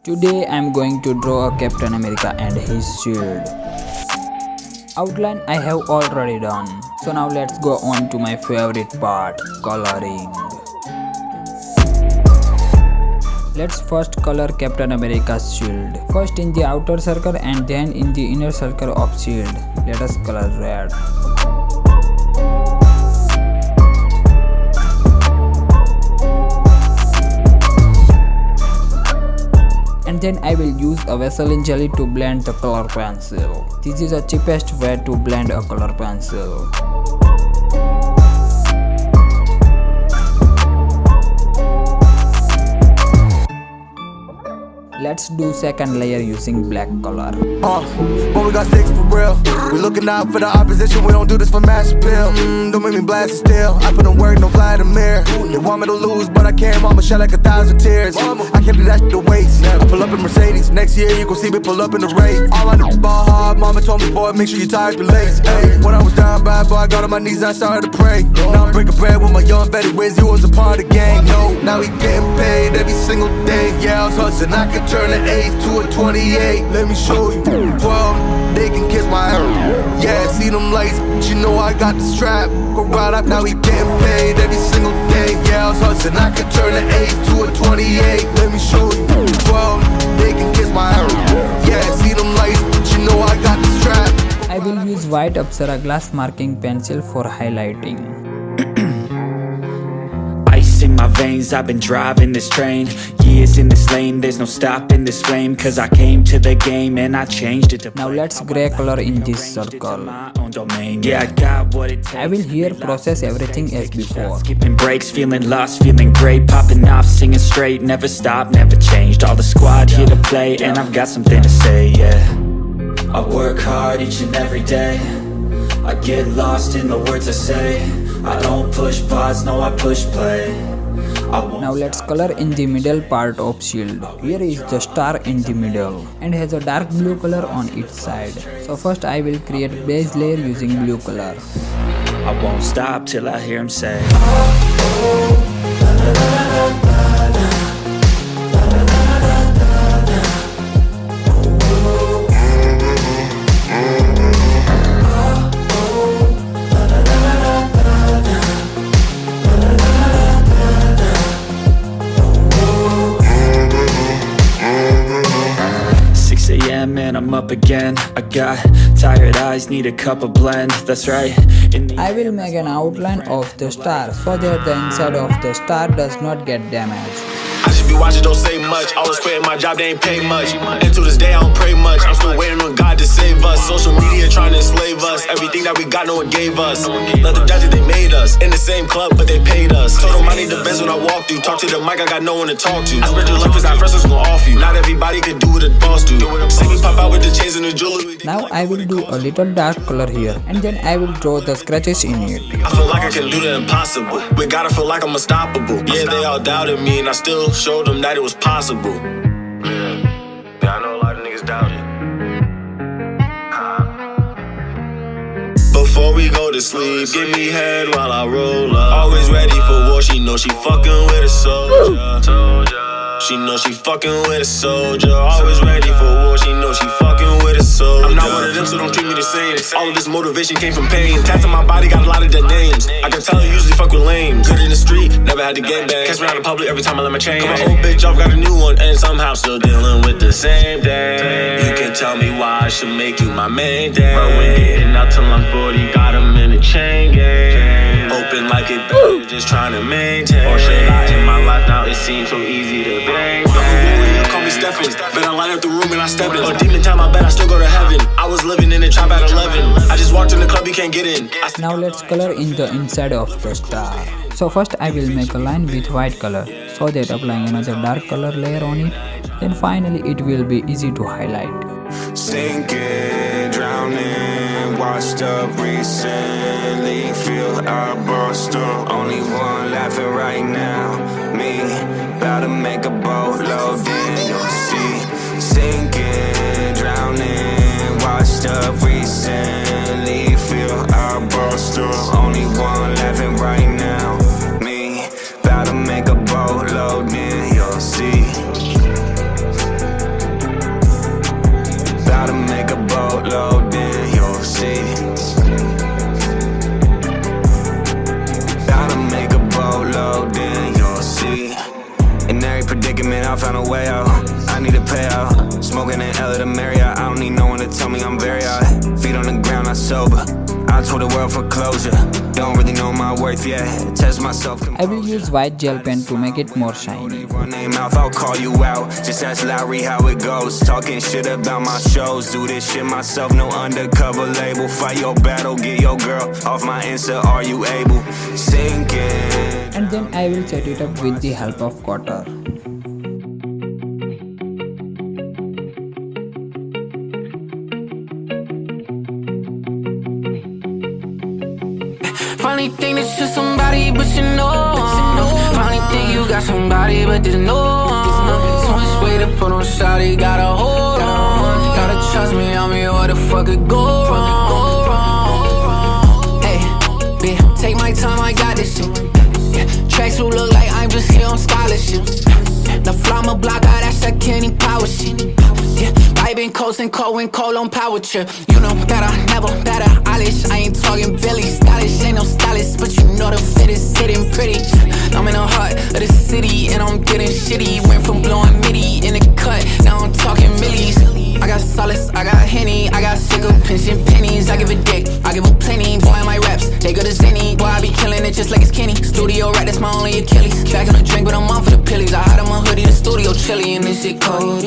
Today I am going to draw a Captain America and his shield. Outline I have already done. So now let's go on to my favorite part, coloring. Let's first color Captain America's shield. First in the outer circle and then in the inner circle of shield. Let us color red. And then I will use a Vaseline jelly to blend the color pencil. This is the cheapest way to blend a color pencil. Let's do second layer using black color. When we got sticks for real, we looking out for the opposition. We don't do this for mass appeal. Don't make me blast it still. I put in work, no Vladimir. They want me to lose, but I can't. Mama shed like 1,000 tears. I can't do that shit to waste. I pull up in Mercedes. Next year you gon' see me pull up in the race. All I know ball hard. Mama told me, boy, make sure you tie up your lace. Hey, when I was down bad, boy, I got on my knees and I started to pray. Now I'm breaking bread with my young Betty Wiz. You was a part of the gang. No, now he getting paid every single day. Yeah, I was hustling. I could turn an 8 to a 28. Let me show you. 12, they can kiss my ass. Yeah, see them lights, but you know I got the strap. Go right up, now he getting paid every single day. Yeah, I was hustling. I could turn an 8 to a 28. Let me show you. 12, they can kiss my ass. Yeah, see them lights, but you know I got the strap. I will use white Apsara glass marking pencil for highlighting. In my veins, I've been driving this train. Years in this lane, there's no stopping this flame. Cause I came to the game and I changed it to now let's gray color in this circle. Yeah, I got what it takes. I will here process everything as before. Skipping breaks, feeling lost, feeling great. Popping off, singing straight. Never stopped, never changed. All the squad here to play, and I've got something to say, yeah. I work hard each and every day. I get lost in the words I say. I don't push pause, no, I push play. Now let's color in the middle part of shield. Here is the star in the middle and has a dark blue color on its side. So first I will create base layer using blue color. I won't stop till I hear him say 6 a.m. and I'm up again. I got tired eyes, need a cup of blend. That's right. I will make an outline of the star so that the inside of the star does not get damaged. I just be watching, don't say much. Always quitting my job, they ain't pay much. And to this day, I don't pray much. I'm still waiting on God to save us. Social media trying to enslave us. Everything that we got, no one gave us. Let them judge it, they made us. In the same club, but they paid us. Told them I need the best when I walk through. Talk to the mic, I got no one to talk to. I spread your love, cause at first I was gonna off you. Not everybody could do what a boss do. See me pop out with the chains and the jewelry. Now I will do a little dark color here and then I will draw the scratches in it. I feel like I can do the impossible. We gotta feel like I'm unstoppable. Yeah, they all doubted me and I still showed them that it was possible. Yeah, I know a lot of niggas doubt it. Before we go to sleep, give me head while I roll up. Always ready for war, she know she fucking with a soldier. She know she fucking with a soldier. Always ready for war, she know she fucking with a soldier. I'm not one of them, so don't treat me the same. All of this motivation came from pain. Tats on my body, got a lot of dead names. I can tell her usually fuck with lame. Good in the street, never had to game bang. Catch me out in public every time I let my chain. Got my old bitch off, got a new one, and somehow still dealing with the same thing. You can tell me why I should make you my main thing. But we're getting out till I'm 40, got him in the chain gang. Open like it better, just trying to maintain. Or shit, in my life now, it seems so easy to bang. Call me Stephen, bet I light up the room and I step in. Or demon time, I bet I still go to heaven. I was living in the trap at 11. I just walked in the club, you can't get in. Now let's color in the inside of the star. So first I will make a line with white color so that applying another dark color layer on it. Then finally it will be easy to highlight. Sinking, drowning, washed up recently. Feel I burst up. Only one laughing right now. Me, about to make a boatload, then you'll see. Sinking, drowning, washed up recently. Feel I burst up. Only one laughing right now. Me, about to make a boatload, then you'll see. I need a payout. Smoking in L at the Marriott. I don't need no one to tell me I'm very hot. Feet on the ground, not sober. I told the world for closure. Don't really know my worth yet. Test myself. I will use white gel pen to make it more shiny. Run their mouth, I'll call you out. Just ask Lowry how it goes. Talking shit about my shows. Do this shit myself, no undercover label. Fight your battle, get your girl off my Insta. Are you able? Sinking. And then I will set it up with the help of quarter. Finally think that you're somebody, but you know. Finally think you got somebody, but there's no one. So much way to put on shawty, gotta hold on. Gotta trust me, I mean, what the fuck could go wrong? Hey, bitch, take my time, I got this shit. Tracks who look like I'm just here on scholarships. The flama blocker, that's that Kenny power shit. I been coasting cold when cold on power trip. You know better, never better. Eyelish, I ain't talking Billy. Stylish, ain't no stylist, but you know the fit is sitting pretty. I'm in the heart of the city and I'm getting shitty. Went from blowing midi in the cut, now I'm talking millies. I got solace, I got Henny, I got sick of pinching pennies. I give a dick, I give a plenty. Boy, my raps, they good as any. Boy, I be killing it just like it's Kenny. Studio right, that's my only Achilles. Back on the drink, but I'm on for the pillies. I hide on my hoodie, the studio chilly, and this shit cold.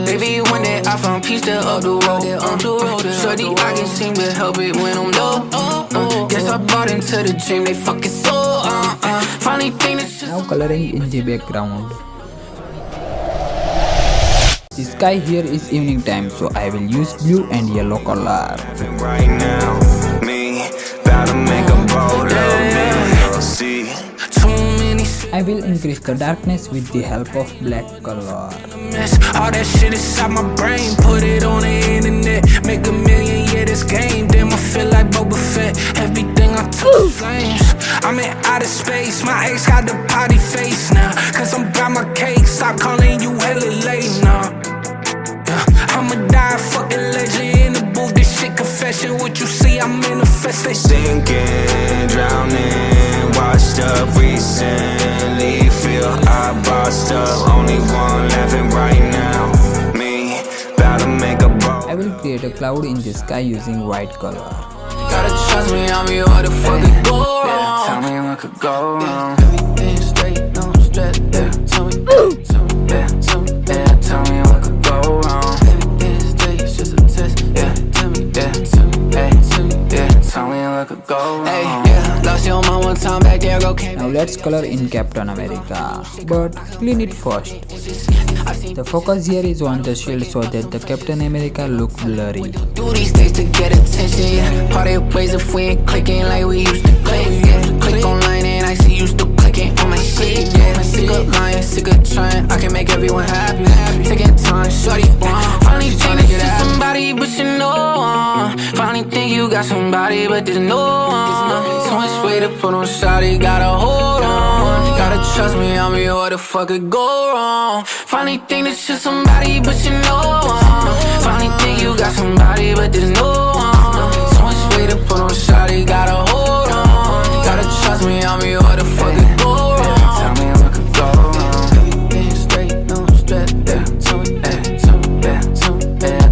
Baby, one day I found peace there up the road. Shorty, I can seem to help it when I'm low. Guess I bought into the dream, they fucking so. Finally think it's just. Now coloring in the background. The sky here is evening time, so I will use blue and yellow color. Right now, me, about to make a boatload, see. Too I will increase the darkness with the help of black color. all that shit inside my brain, put it on the internet. Make $1 million, yeah, this game. Damn, I feel like Boba Fett. Everything I took flames. I'm in outer space. My ex got the potty face now. Cause I'm by my cake. Stop calling you hella late now. I'ma die fucking legend in the booth. This shit confession. What you see, I'm manifesting. Sinking, drowning, washed up recently. Feel I bossed up. Only one laughing right now. Me, about to make a boat. I will create a cloud in the sky using white color. Gotta trust me, I mean, what the fuck could go wrong? Tell me what could go wrong. Everything straight, no stress. Yeah, tell me, yeah, tell me what could go wrong. Everything straight, it's just a test. Yeah, tell me, yeah, tell me what could go wrong. Hey, yeah, lost your mind one time back there, okay. Now let's color in Captain America, but clean it first. The focus here is on the shield so that the Captain America look blurry. Do these things to get attention, yeah. Parted ways if we ain't clicking like we used to click, yeah. Click online and I see you still clicking on my shit, yeah. I'm sick of lying, sick of trying. I can make everyone happy. Taking time, shorty, finally think that you're somebody, but you know. Finally think you got somebody, but there's no one. So much way to put on shawty, gotta hold on. Gotta trust me, I mean, what the fuck could go wrong? Finally think that you're somebody, but you know. Finally think you got somebody, but there's no one. So much way to put on shawty, gotta hold on. Gotta trust me, I mean, what the fuck could go wrong? Tell me what could go wrong. Everything straight, no stress. Yeah, tell me,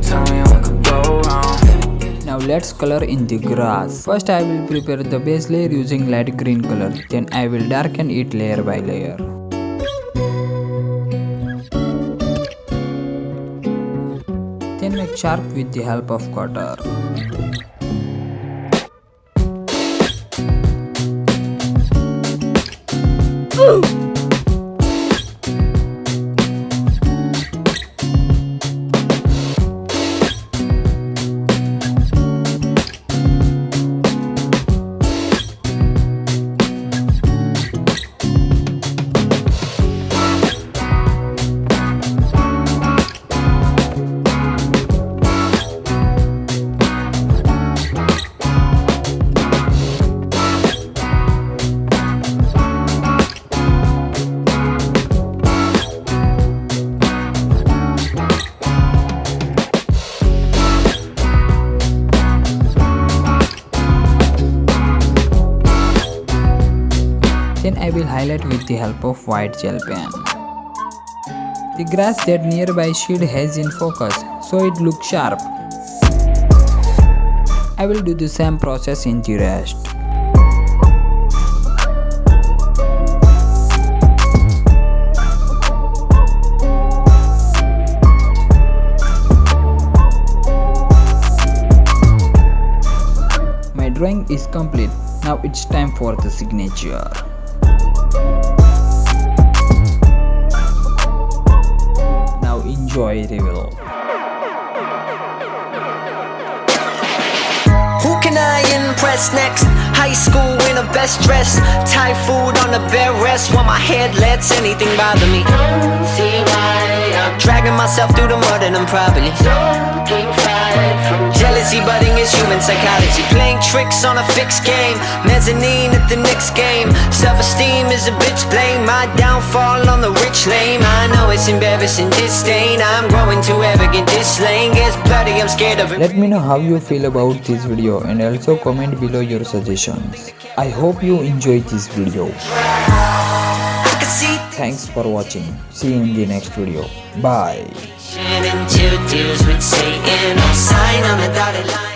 tell me what could go wrong. Now let's color in the grass. First I will prepare the base layer using light green color. Then I will darken it layer by layer. Then make sharp with the help of cutter. Then I will highlight with the help of white gel pen. The grass that nearby shield has in focus, so it looks sharp. I will do the same process in the rest. My drawing is complete. Now it's time for the signature. Now enjoy reveal. Who can I impress next? High school in a best dress, Thai food on the bed rest. While my head lets anything bother me. See why I'm dragging myself through the mud and I'm probably jealousy budding is human psychology. Playing tricks on a fixed game, mezzanine at the next game. Self-esteem is a bitch, blame my downfall on the rich lame. I know it's embarrassing, disdain. I'm growing too arrogant, this lane gets bloody, I'm scared of it. Let me know how you feel about this video and also comment below your suggestions. I hope you enjoyed this video. Thanks for watching. See you in the next video. Bye. And two dudes with Satan, no sign on the dotted line.